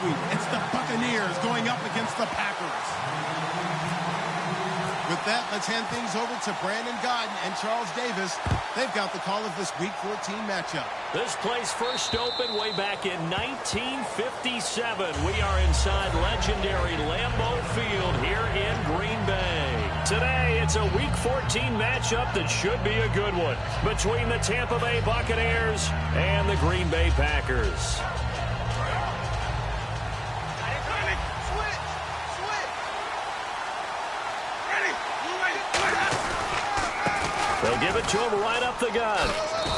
week. It's the Buccaneers going up against the Packers. With that, let's hand things over to Brandon Godden and Charles Davis. They've got the call of this Week 14 matchup. This place first opened way back in 1957. We are inside legendary Lambeau Field here in Green Bay. Today, it's a Week 14 matchup that should be a good one between the Tampa Bay Buccaneers and the Green Bay Packers. They'll give it to him right up the gut.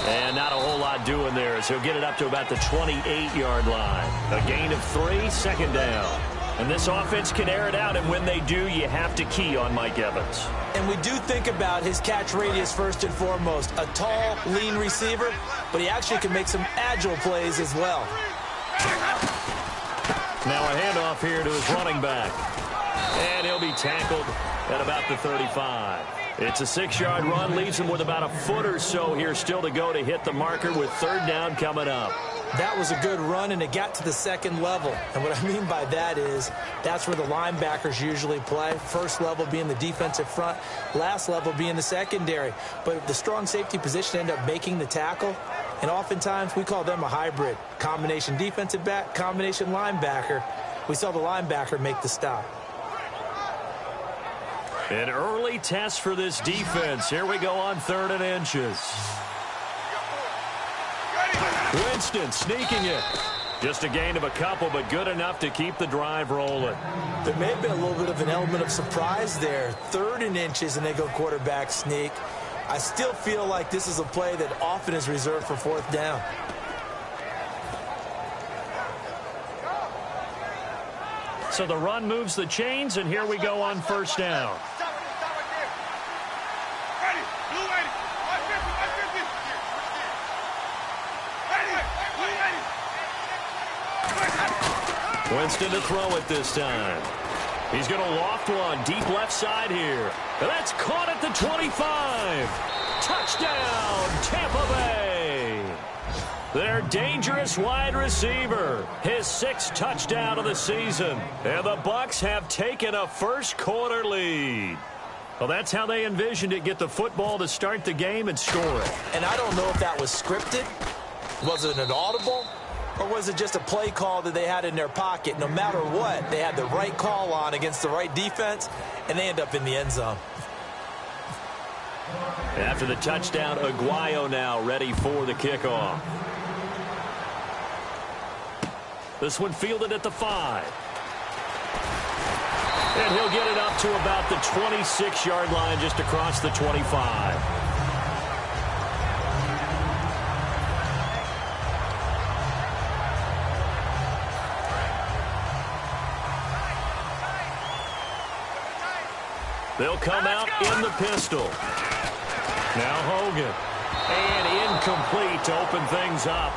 And not a whole lot doing there as he'll get it up to about the 28-yard line. A gain of 3, second down. And this offense can air it out, and when they do, you have to key on Mike Evans. And we do think about his catch radius first and foremost. A tall, lean receiver, but he actually can make some agile plays as well. Now a handoff here to his running back. And he'll be tackled at about the 35. It's a 6-yard run, leaves him with about a foot or so here still to go to hit the marker with third down coming up. That was a good run, and it got to the second level. And what I mean by that is that's where the linebackers usually play. First level being the defensive front, last level being the secondary. But the strong safety position ended up making the tackle, and oftentimes we call them a hybrid. Combination defensive back, combination linebacker. We saw the linebacker make the stop. An early test for this defense. Here we go on 3rd and inches. Winston sneaking it. Just a gain of a couple, but good enough to keep the drive rolling. There may have been a little bit of an element of surprise there. 3rd and inches, and they go quarterback sneak. I still feel like this is a play that often is reserved for 4th down. So the run moves the chains, and here we go on 1st down. Winston to throw it this time. He's going to loft one deep left side here. And that's caught at the 25. Touchdown, Tampa Bay. Their dangerous wide receiver. His 6th touchdown of the season. And the Bucs have taken a first-quarter lead. Well, that's how they envisioned it. Get the football to start the game and score it. And I don't know if that was scripted. Was it an audible? Or was it just a play call that they had in their pocket? No matter what, they had the right call on against the right defense, and they end up in the end zone. After the touchdown, Aguayo now ready for the kickoff. This one fielded at the 5. And he'll get it up to about the 26-yard line just across the 25. They'll come out in the pistol. Now Hogan. And incomplete to open things up.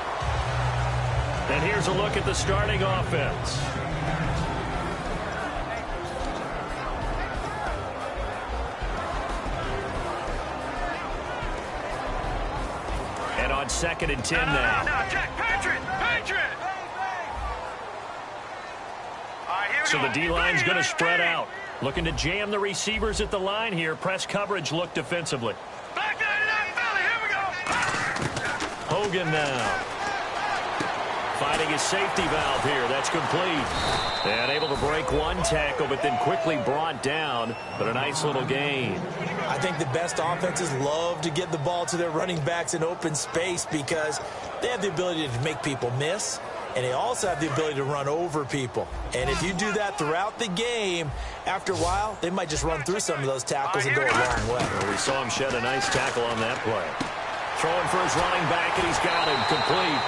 And here's a look at the starting offense. And on 2nd and 10 now. Jack, Patriot! So the D-line's going to spread out. Looking to jam the receivers at the line here. Press coverage look defensively. Back to that belly. Here we go. Hogan now. Finding his safety valve here. That's complete. And able to break one tackle, but then quickly brought down. But a nice little gain. I think the best offenses love to get the ball to their running backs in open space because they have the ability to make people miss. And they also have the ability to run over people. And if you do that throughout the game, after a while, they might just run through some of those tackles and go a long way. Well, we saw him shed a nice tackle on that play. Throwing for his running back, and he's got him complete.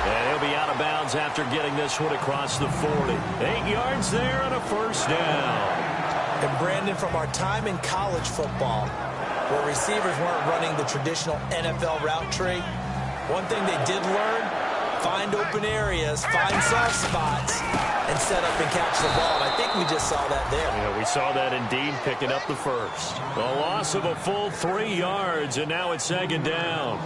And he'll be out of bounds after getting this one across the 40. 8 yards there on a 1st down. And Brandon, from our time in college football, where receivers weren't running the traditional NFL route tree, one thing they did learn, find open areas, find soft spots, and set up and catch the ball. And I think we just saw that there. Yeah, we saw that indeed, picking up the first. A loss of a full 3 yards, and now it's second down.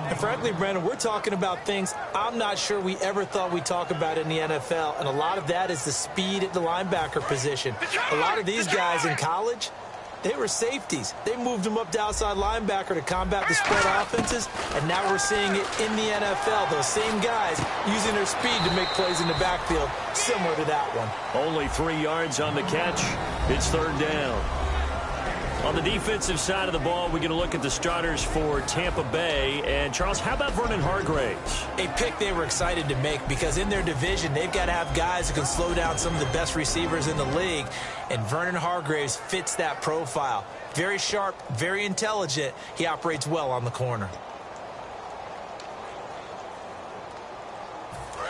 And frankly, Brandon, we're talking about things I'm not sure we ever thought we'd talk about in the NFL. And a lot of that is the speed at the linebacker position. A lot of these guys in college, they were safeties. They moved them up to outside linebacker to combat the spread offenses, and now we're seeing it in the NFL. Those same guys using their speed to make plays in the backfield, similar to that one. Only 3 yards on the catch. It's third down. On the defensive side of the ball, we're going to look at the starters for Tampa Bay. And, Charles, how about Vernon Hargreaves? A pick they were excited to make because in their division, they've got to have guys who can slow down some of the best receivers in the league. And Vernon Hargreaves fits that profile. Very sharp, very intelligent. He operates well on the corner.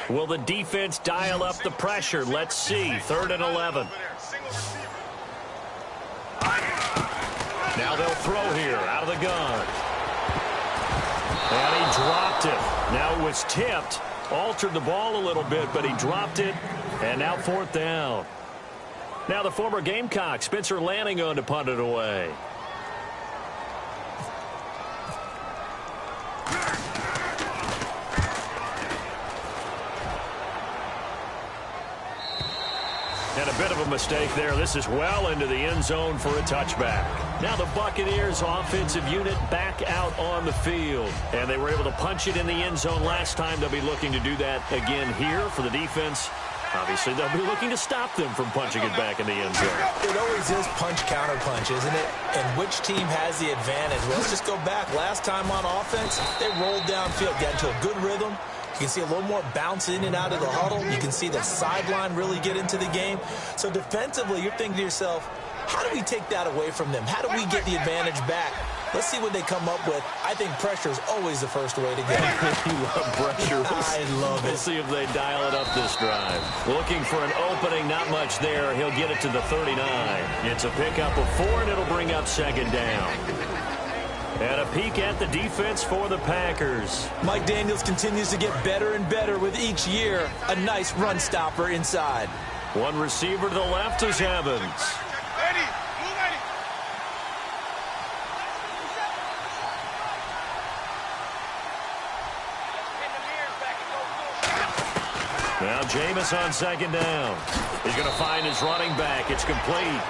Will the defense dial up the pressure? Let's see. 3rd and 11. Now they'll throw here out of the gun. And he dropped it. Now it was tipped. Altered the ball a little bit, but he dropped it. And now 4th down. Now the former Gamecock, Spencer Lanning, on to punt it away. And a bit of a mistake there. This is well into the end zone for a touchback. Now the Buccaneers offensive unit back out on the field. And they were able to punch it in the end zone last time. They'll be looking to do that again here for the defense. Obviously, they'll be looking to stop them from punching it back in the end zone. It always is punch-counter-punch, isn't it? And which team has the advantage? Well, let's just go back. Last time on offense, they rolled downfield, got into a good rhythm. You can see a little more bounce in and out of the huddle. You can see the sideline really get into the game. So defensively, you're thinking to yourself, how do we take that away from them? How do we get the advantage back? Let's see what they come up with. I think pressure is always the first way to go. You love pressure. I love it. We'll see if they dial it up this drive. Looking for an opening, not much there. He'll get it to the 39. It's a pickup of 4, and it'll bring up second down. And a peek at the defense for the Packers. Mike Daniels continues to get better and better with each year. A nice run stopper inside. One receiver to the left is Evans. Now Jameis on second down. He's going to find his running back. It's complete.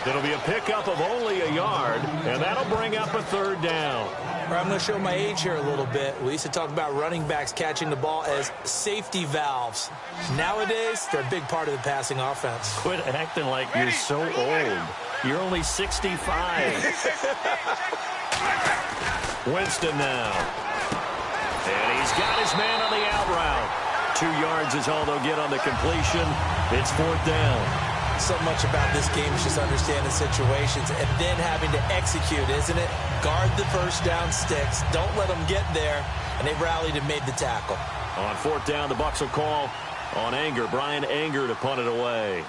It'll be a pickup of only a yard, and that'll bring up a third down. I'm going to show my age here a little bit. We used to talk about running backs catching the ball as safety valves. Nowadays, they're a big part of the passing offense. Quit acting like you're so old. You're only 65. Winston now. And he's got his man on the out route. 2 yards is all they'll get on the completion. It's 4th down. So much about this game is just understanding situations and then having to execute, isn't it? Guard the first down sticks. Don't let them get there. And they rallied and made the tackle. On 4th down, the Bucs will call on Anger. Brian Anger to punt it away.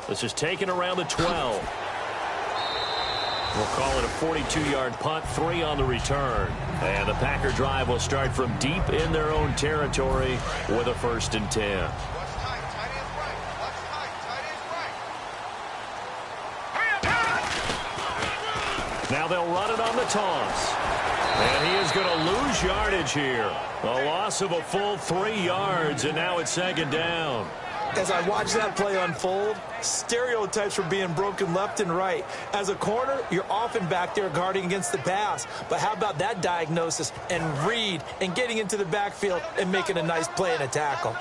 This is taken around the 12. We'll call it a 42-yard punt, 3 on the return. And the Packer drive will start from deep in their own territory with a 1st and 10. Now they'll run it on the toss. And he is going to lose yardage here. A loss of a full 3 yards, and now it's second down. As I watch that play unfold, stereotypes were being broken left and right. As a corner, you're often back there guarding against the pass. But how about that diagnosis and read and getting into the backfield and making a nice play and a tackle?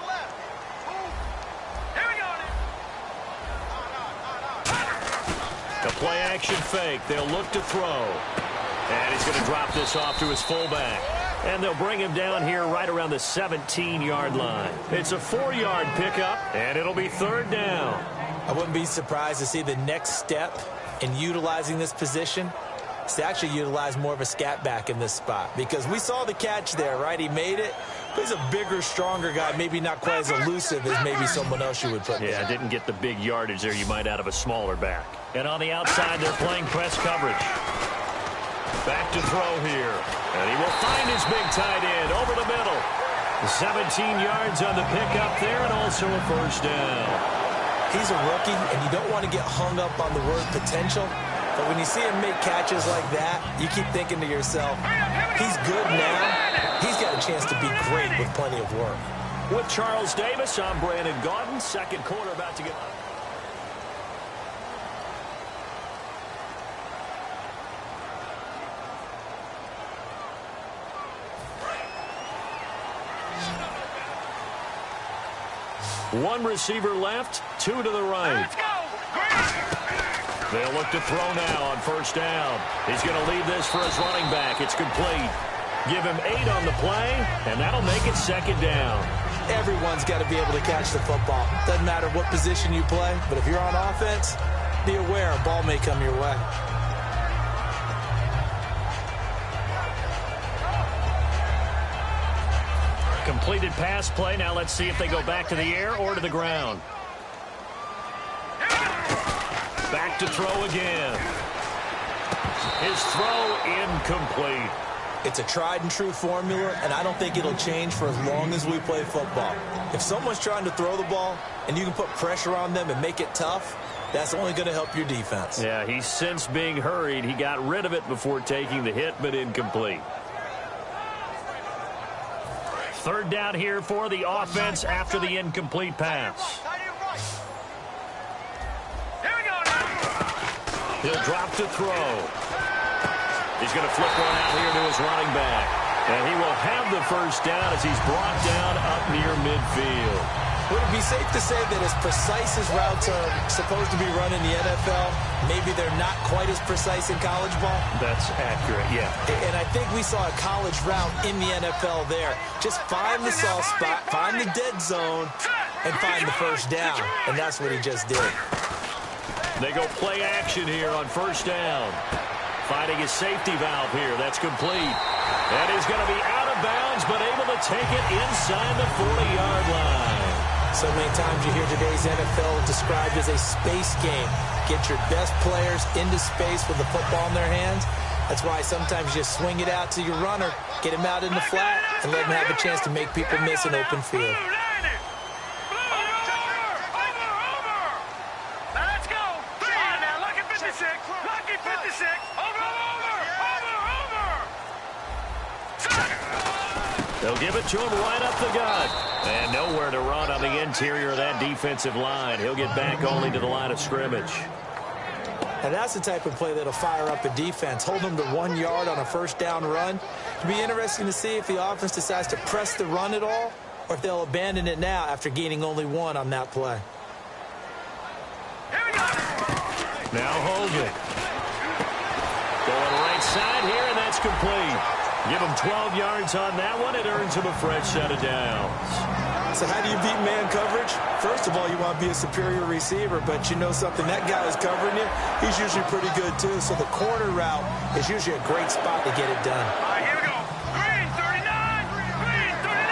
The play action fake. They'll look to throw. And he's going to drop this off to his fullback. And they'll bring him down here right around the 17-yard line. It's a 4-yard pickup, and it'll be 3rd down. I wouldn't be surprised to see the next step in utilizing this position is to actually utilize more of a scat back in this spot. Because we saw the catch there, right? He made it. But he's a bigger, stronger guy, maybe not quite as elusive as maybe someone else you would put there. Yeah, didn't get the big yardage there you might out of a smaller back. And on the outside, they're playing press coverage. Back to throw here. And he will find his big tight end over the middle. 17 yards on the pickup there and also a first down. He's a rookie, and you don't want to get hung up on the word potential. But when you see him make catches like that, you keep thinking to yourself, he's good now. He's got a chance to be great with plenty of work. With Charles Davis, I'm Brandon Gaudin. Second quarter about to get... One receiver left, two to the right. Let's go. They'll look to throw now on first down. He's going to leave this for his running back. It's complete. Give him 8 on the play, and that'll make it second down. Everyone's got to be able to catch the football. Doesn't matter what position you play, but if you're on offense, be aware a ball may come your way. Completed pass play. Now let's see if they go back to the air or to the ground. Back to throw again. His throw incomplete. It's a tried and true formula, and I don't think it'll change for as long as we play football. If someone's trying to throw the ball and you can put pressure on them and make it tough, that's only going to help your defense. Yeah, he's since being hurried. He got rid of it before taking the hit, but incomplete. Third down here for the offense after the incomplete pass. Here we go now. He'll drop to throw. He's going to flip one out here to his running back. And he will have the first down as he's brought down up near midfield. Would it be safe to say that as precise as routes are supposed to be run in the NFL, maybe they're not quite as precise in college ball? That's accurate, yeah. And I think we saw a college route in the NFL there. Just find the soft spot, find the dead zone, and find the first down. And that's what he just did. They go play action here on first down. Finding his safety valve here. That's complete. And he's going to be out of bounds, but able to take it inside the 40-yard line. So many times you hear today's NFL described as a space game. Get your best players into space with the football in their hands. That's why sometimes you swing it out to your runner, get him out in the flat, and let him have a chance to make people miss an open field. They'll give it to him right up the gut. And nowhere to run on the interior of that defensive line. He'll get back only to the line of scrimmage. And that's the type of play that'll fire up a defense. Hold them to 1 yard on a first down run. It'll be interesting to see if the offense decides to press the run at all or if they'll abandon it now after gaining only 1 on that play. Now Hogan. Going right side here, and that's complete. Give him 12 yards on that one. It earns him a fresh set of downs. So how do you beat man coverage? First of all, you want to be a superior receiver, but you know something, that guy is covering you. He's usually pretty good, too. So the corner route is usually a great spot to get it done. All right, here we go. Green 39. Green 39.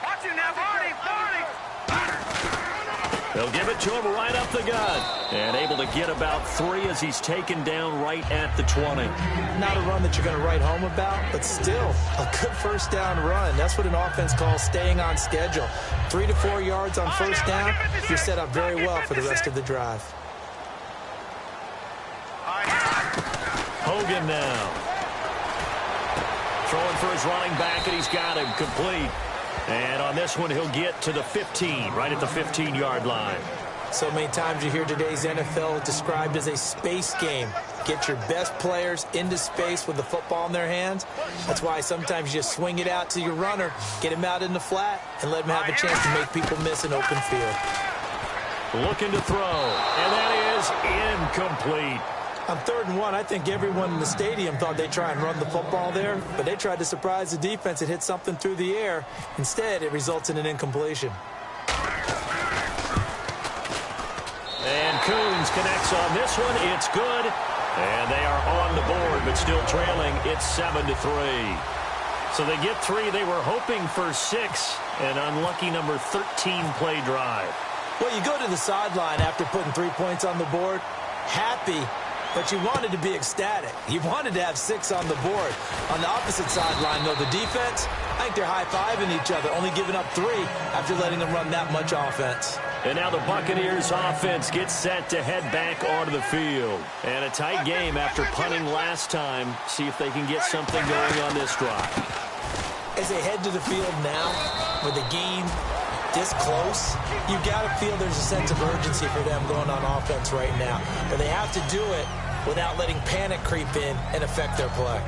Watch him now, 40. They'll give it to him right up the gut. And able to get about 3 as he's taken down right at the 20. Not a run that you're going to write home about, but still a good first down run. That's what an offense calls staying on schedule. 3 to 4 yards on first down, you're set up very well for the rest of the drive. Hogan now. Throwing for his running back, and he's got him complete. And on this one, he'll get to the 15, right at the 15-yard line. So many times you hear today's NFL described as a space game. Get your best players into space with the football in their hands. That's why sometimes you swing it out to your runner, get him out in the flat, and let him have a chance to make people miss an open field. Looking to throw, and that is incomplete. On 3rd and 1, I think everyone in the stadium thought they'd try and run the football there, but they tried to surprise the defense and hit something through the air. Instead, it results in an incompletion. And Coons connects on this one. It's good. And they are on the board, but still trailing. It's 7-3. So they get 3. They were hoping for 6. An unlucky number 13 play drive. Well, you go to the sideline after putting 3 points on the board, happy, but you wanted to be ecstatic. You wanted to have 6 on the board. On the opposite sideline, though, the defense, I think they're high-fiving each other, only giving up 3 after letting them run that much offense. And now the Buccaneers offense gets set to head back onto the field. And a tight game after punting last time. See if they can get something going on this drive. As they head to the field now, with the game this close, you got to feel there's a sense of urgency for them going on offense right now. But they have to do it without letting panic creep in and affect their play.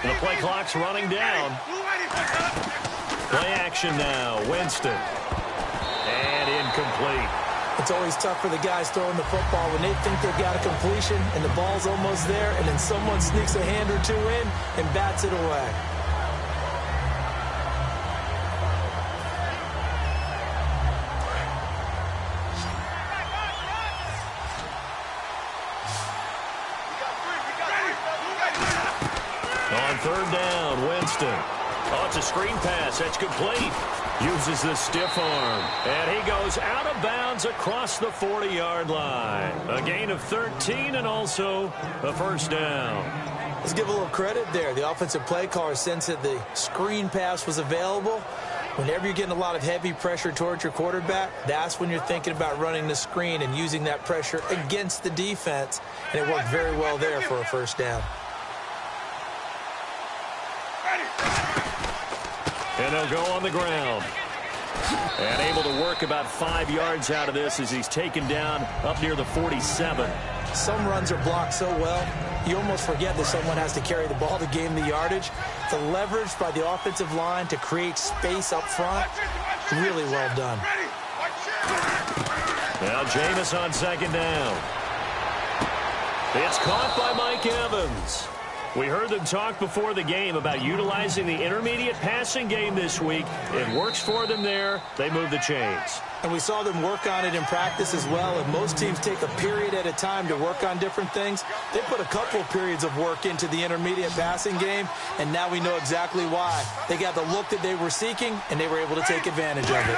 The play clock's running down. Play action now. Winston. And incomplete. It's always tough for the guys throwing the football when they think they've got a completion and the ball's almost there, and then someone sneaks a hand or 2 in and bats it away. On 3rd down, Winston. Oh, it's a screen pass. That's complete. Uses the stiff arm. And he goes out of bounds across the 40-yard line. A gain of 13 and also a first down. Let's give a little credit there. The offensive play caller sensed that the screen pass was available. Whenever you're getting a lot of heavy pressure towards your quarterback, that's when you're thinking about running the screen and using that pressure against the defense. And it worked very well there for a first down. And they'll go on the ground. And able to work about 5 yards out of this as he's taken down up near the 47. Some runs are blocked so well, you almost forget that someone has to carry the ball to gain the yardage. The leverage by the offensive line to create space up front, really well done. Now Jameis on 2nd down. It's caught by Mike Evans. We heard them talk before the game about utilizing the intermediate passing game this week. It works for them there. They move the chains. And we saw them work on it in practice as well. And most teams take a period at a time to work on different things. They put a couple of periods of work into the intermediate passing game, and now we know exactly why. They got the look that they were seeking, and they were able to take advantage of it.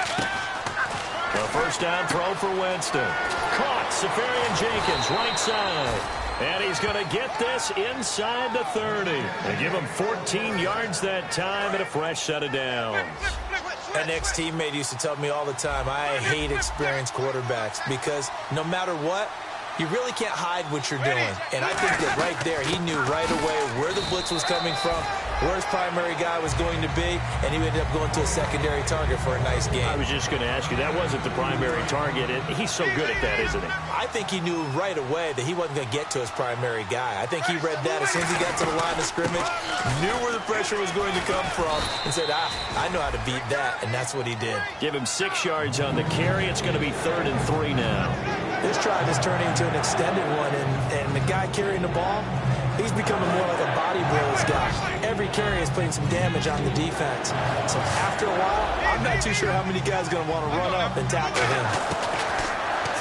A first down throw for Winston. Caught. Safarian Jenkins, right side. And he's going to get this inside the 30. They give him 14 yards that time and a fresh set of downs. An ex-teammate used to tell me all the time, I hate experienced quarterbacks because no matter what, you really can't hide what you're doing. And I think that right there, he knew right away where the blitz was coming from, where his primary guy was going to be, and he ended up going to a secondary target for a nice game. I was just going to ask you, that wasn't the primary target. He's so good at that, isn't he? I think he knew right away that he wasn't going to get to his primary guy. I think he read that as soon as he got to the line of scrimmage, knew where the pressure was going to come from, and said, I know how to beat that, and that's what he did. Give him 6 yards on the carry. It's going to be 3rd and 3 now. This drive is turning into an extended one, and the guy carrying the ball, he's becoming more like a body blows guy. Every carry is putting some damage on the defense. So after a while, I'm not too sure how many guys are going to want to run up and tackle him.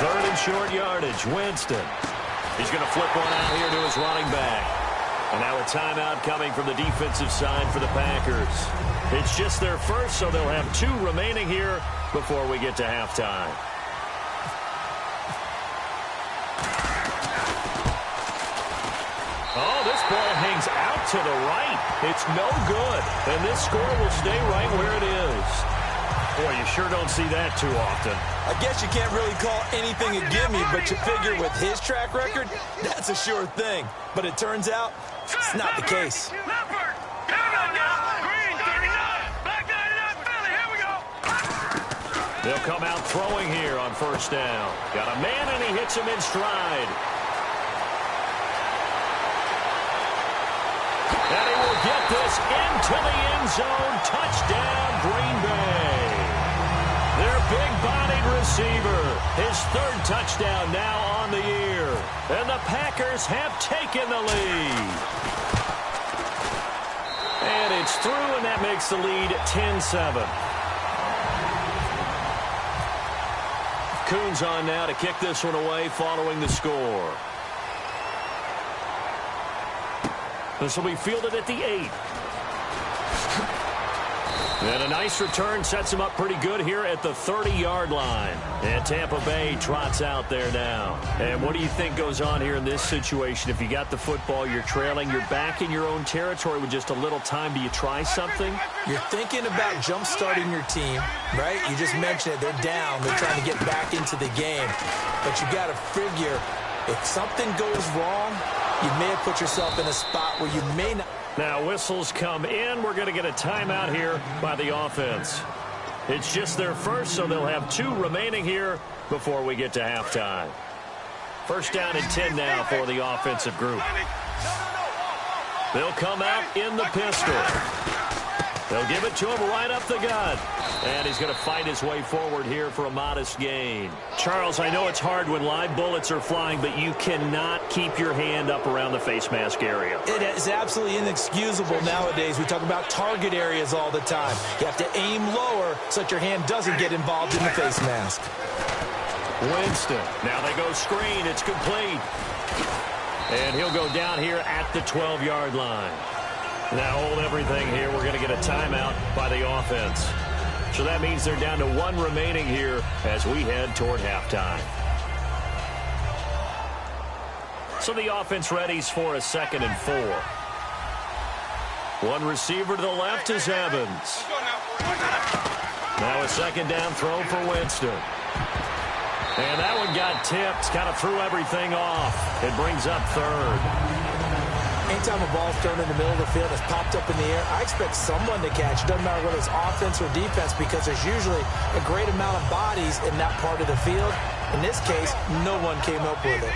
3rd and short yardage. Winston. He's going to flip one out here to his running back. And now a timeout coming from the defensive side for the Packers. It's just their first, so they'll have 2 remaining here before we get to halftime. Oh, this ball hangs out to the right. It's no good. And this score will stay right where it is. Boy, you sure don't see that too often. I guess you can't really call anything a gimme, but you figure with his track record, that's a sure thing. But it turns out, it's not the case. They'll come out throwing here on first down. Got a man, and he hits him in stride. And he will get this into the end zone. Touchdown, Green Bay. Their big-bodied receiver. His third touchdown now on the year. And the Packers have taken the lead. And it's through, and that makes the lead 10-7. Coons on now to kick this one away following the score. This will be fielded at the 8. And a nice return sets him up pretty good here at the 30-yard line. And Tampa Bay trots out there now. And what do you think goes on here in this situation? If you got the football, you're trailing, you're back in your own territory with just a little time. Do you try something? You're thinking about jump-starting your team, right? You just mentioned it. They're down. They're trying to get back into the game. But you got to figure, if something goes wrong, you may have put yourself in a spot where you may not. Now whistles come in. We're going to get a timeout here by the offense. It's just their first, so they'll have 2 remaining here before we get to halftime. First down and 10 now for the offensive group. They'll come out in the pistol. They'll give it to him right up the gut. And he's going to fight his way forward here for a modest gain. Charles, I know it's hard when live bullets are flying, but you cannot keep your hand up around the face mask area. It is absolutely inexcusable nowadays. We talk about target areas all the time. You have to aim lower so that your hand doesn't get involved in the face mask. Winston. Now they go screen. It's complete. And he'll go down here at the 12-yard line. Now hold everything here. We're going to get a timeout by the offense. So that means they're down to 1 remaining here as we head toward halftime. So the offense readies for a 2nd and 4. One receiver to the left is Evans. Now a 2nd down throw for Winston. And that one got tipped, kind of threw everything off. It brings up 3rd. Anytime a ball's thrown in the middle of the field, it's popped up in the air, I expect someone to catch. It doesn't matter whether it's offense or defense, because there's usually a great amount of bodies in that part of the field. In this case, no one came up with it.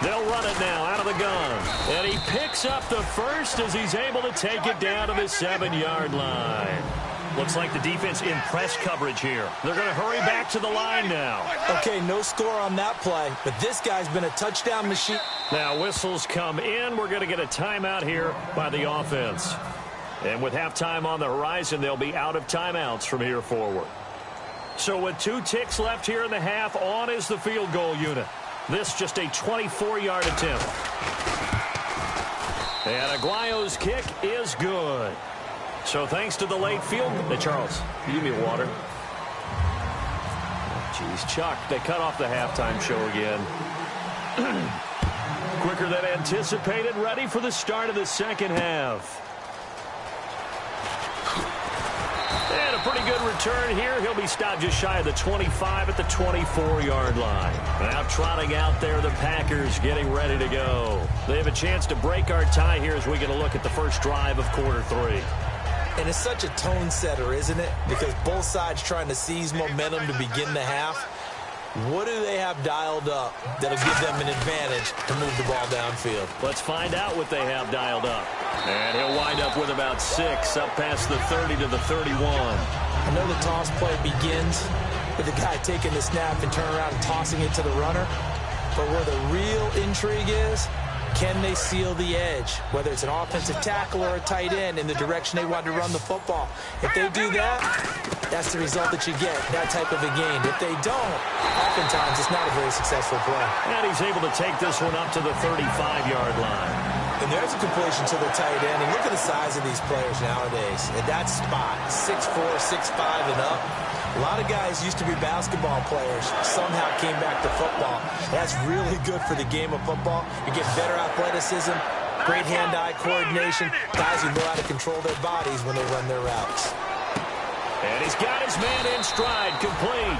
They'll run it now out of the gun. And he picks up the first as he's able to take it down to the 7-yard line. Looks like the defense in press coverage here. They're going to hurry back to the line now. Okay, no score on that play, but this guy's been a touchdown machine. Now whistles come in. We're going to get a timeout here by the offense. And with halftime on the horizon, they'll be out of timeouts from here forward. So with 2 ticks left here in the half, on is the field goal unit. This just a 24-yard attempt. And Aguayo's kick is good. So thanks to the late field. Hey, Charles, give me water. Jeez, Chuck, they cut off the halftime show again. Quicker than anticipated, ready for the start of the 2nd half. And a pretty good return here. He'll be stopped just shy of the 25 at the 24-yard line. Now trotting out there, the Packers getting ready to go. They have a chance to break our tie here as we get a look at the first drive of quarter 3. And it's such a tone setter, isn't it? Because both sides trying to seize momentum to begin the half. What do they have dialed up that'll give them an advantage to move the ball downfield? Let's find out what they have dialed up. And he'll wind up with about 6 up past the 30 to the 31. I know the toss play begins with the guy taking the snap and turning around and tossing it to the runner. But where the real intrigue is, can they seal the edge, whether it's an offensive tackle or a tight end, in the direction they want to run the football? If they do that, that's the result that you get, that type of a gain. If they don't, oftentimes it's not a very successful play. And he's able to take this one up to the 35-yard line. And there's a completion to the tight end. And look at the size of these players nowadays. At that spot, 6'4", 6'5", and up. A lot of guys used to be basketball players, somehow came back to football. That's really good for the game of football. You get better athleticism, great hand-eye coordination, guys who know how to control their bodies when they run their routes. And he's got his man in stride, complete.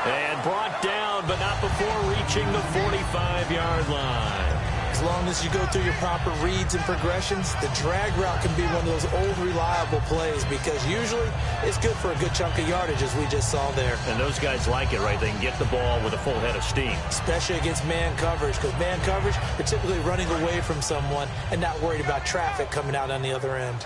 And brought down, but not before reaching the 45-yard line. As long as you go through your proper reads and progressions, the drag route can be one of those old reliable plays, because usually it's good for a good chunk of yardage, as we just saw there. And those guys like it, right? They can get the ball with a full head of steam. Especially against man coverage, because man coverage, they're typically running away from someone and not worried about traffic coming out on the other end.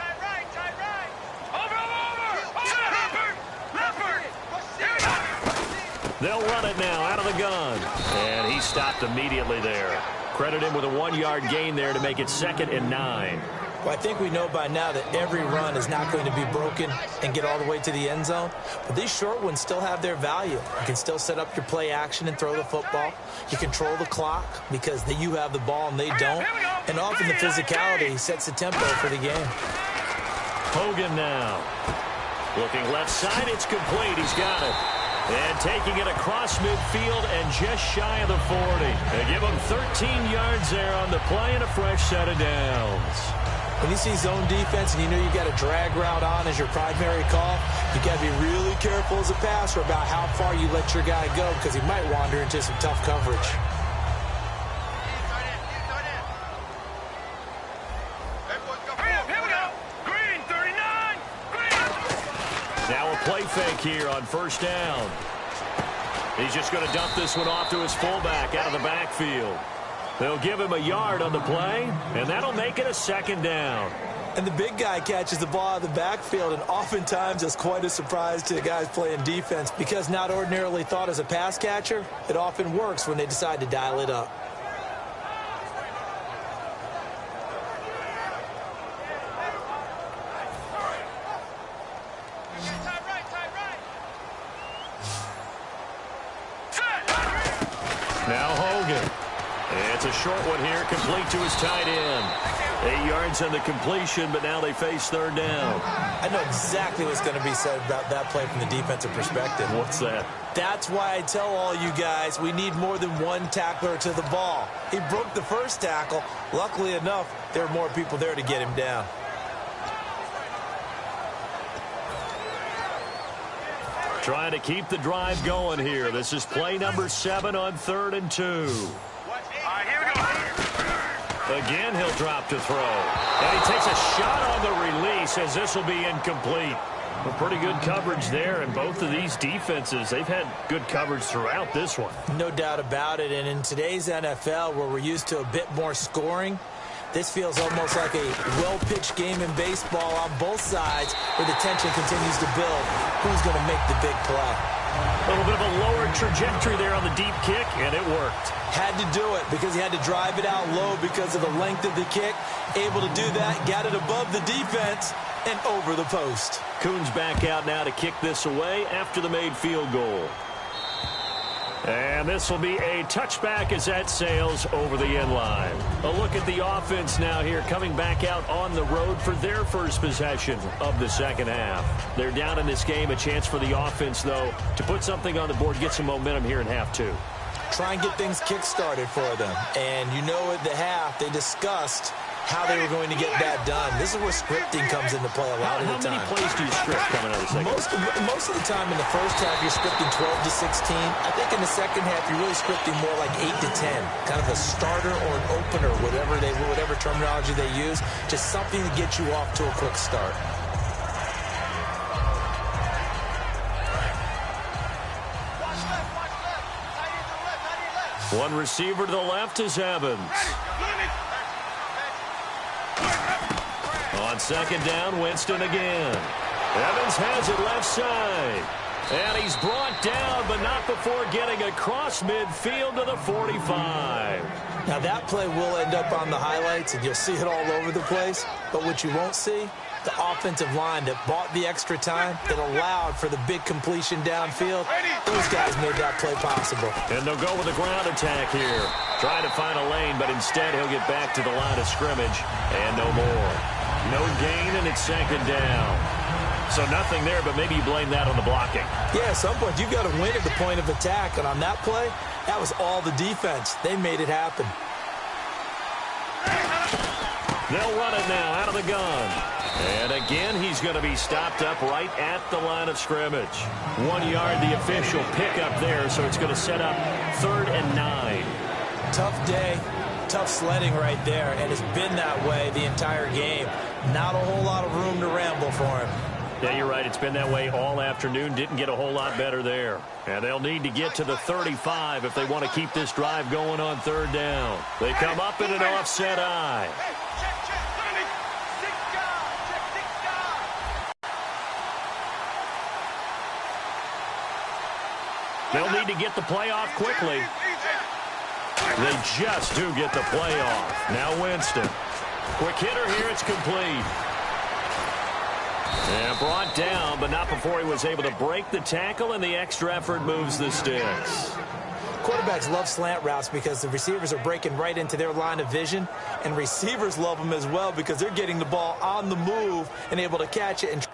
They'll run it now out of the gun. And he stopped immediately there. Credit him with a 1-yard gain there to make it 2nd and 9. Well, I think we know by now that every run is not going to be broken and get all the way to the end zone. But these short ones still have their value. You can still set up your play action and throw the football. You control the clock because you have the ball and they don't. And often the physicality sets the tempo for the game. Hogan now. Looking left side, it's complete. He's got it. And taking it across midfield and just shy of the 40. They give him 13 yards there on the play and a fresh set of downs. When you see zone defense and you know you got a drag route on as your primary call, you got to be really careful as a passer about how far you let your guy go because he might wander into some tough coverage. Here we go. Green, 39. Green. Now a play fake here on first down. He's just going to dump this one off to his fullback out of the backfield. They'll give him a yard on the play, and that'll make it a 2nd down. And the big guy catches the ball out of the backfield, and oftentimes it's quite a surprise to the guys playing defense because not ordinarily thought as a pass catcher, it often works when they decide to dial it up. Now Hogan. It's a short one here, complete to his tight end. 8 yards on the completion, but now they face 3rd down. I know exactly what's going to be said about that play from the defensive perspective. What's that? That's why I tell all you guys we need more than one tackler to the ball. He broke the first tackle. Luckily enough, there are more people there to get him down. Trying to keep the drive going here. This is play number 7 on 3rd and 2. Here we go. Again, he'll drop to throw. And he takes a shot on the release as this will be incomplete. Well, pretty good coverage there, and both of these defenses, they've had good coverage throughout this one. No doubt about it, and in today's NFL, where we're used to a bit more scoring, this feels almost like a well-pitched game in baseball on both sides where the tension continues to build. Who's going to make the big play? A little bit of a lower trajectory there on the deep kick, and it worked. Had to do it because he had to drive it out low because of the length of the kick. Able to do that, got it above the defense and over the post. Coons back out now to kick this away after the made field goal. And this will be a touchback as that sails over the end line. A look at the offense now here coming back out on the road for their first possession of the second half. They're down in this game. A chance for the offense, though, to put something on the board, get some momentum here in half 2. Try and get things kick-started for them. And you know at the half they discussed how they were going to get that done. This is where scripting comes into play a lot of the time. How many plays do you script coming out of the second? Most of the time in the first half, you're scripting 12 to 16. I think in the second half, you're really scripting more like 8 to 10. Kind of a starter or an opener, whatever terminology they use. Just something to get you off to a quick start. One receiver to the left is Evans. On second down, Winston again. Evans has it left side. And he's brought down, but not before getting across midfield to the 45. Now that play will end up on the highlights, and you'll see it all over the place. But what you won't see, the offensive line that bought the extra time, that allowed for the big completion downfield. Those guys made that play possible. And they'll go with a ground attack here. Trying to find a lane, but instead he'll get back to the line of scrimmage. And no more. No gain, and it's second down. So nothing there, but maybe you blame that on the blocking. Yeah, at some point you've got to win at the point of attack. And on that play, that was all the defense. They made it happen. They'll run it now out of the gun. And again, he's going to be stopped up right at the line of scrimmage. 1 yard, the official pickup there, so it's going to set up 3rd and 9. Tough day, tough sledding right there, and it's been that way the entire game. Not a whole lot of room to ramble for him. Yeah, you're right. It's been that way all afternoon. Didn't get a whole lot better there. And they'll need to get to the 35 if they want to keep this drive going on 3rd down. They come up in an offset eye. They'll need to get the play off quickly. They just do get the play off. Now Winston. Quick hitter here. It's complete. And brought down, but not before he was able to break the tackle, and the extra effort moves the sticks. Quarterbacks love slant routes because the receivers are breaking right into their line of vision, and receivers love them as well because they're getting the ball on the move and able to catch it and